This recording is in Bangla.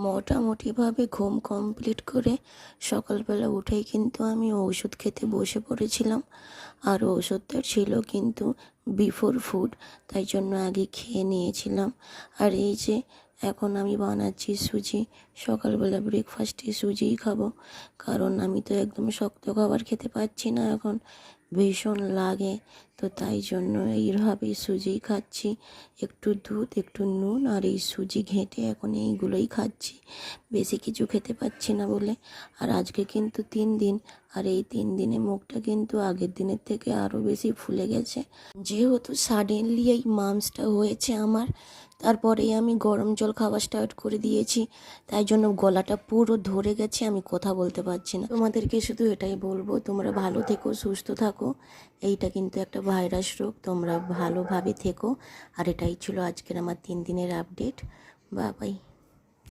মোটামুটিভাবে ঘুম কমপ্লিট করে সকালবেলা উঠেই কিন্তু আমি ওষুধ খেতে বসে পড়েছিলাম। আর ওষুধটা ছিল কিন্তু বিফোর ফুড, তাই জন্য আগে খেয়ে নিয়েছিলাম। আর এই যে এখন আমি বানাচ্ছি সুজি। সকালবেলা ব্রেকফাস্টে সুজিই খাবো, কারণ আমি তো একদম শক্ত খাবার খেতে পারছি না এখন, ভীষণ লাগে। তো তাই জন্য এইভাবেই সুজি খাচ্ছি, একটু দুধ একটু নুন আর এই সুজি ঘেঁটে এখন এইগুলোই খাচ্ছি, বেশি কিছু খেতে পাচ্ছি না বলে। আর আজকে কিন্তু 3 দিন, আর এই 3 দিনে মুখটা কিন্তু আগের দিনের থেকে আরও বেশি ফুলে গেছে। যেহেতু সাডেনলি এই মামসটা হয়েছে আমার, তারপরেই আমি গরম জল খাওয়া স্টার্ট করে দিয়েছি, তাই জন্য গলাটা পুরো ধরে গেছে, আমি কথা বলতে পারছি না। তোমাদেরকে শুধু এটাই বলবো, তোমরা ভালো থেকো, সুস্থ থাকো। এইটা কিন্তু একটা ভাইরাস রোগ, তোমরা ভালোভাবে থেকো। আর এটাই ছিল আজকের আমার 3 দিনের আপডেট। Bye bye.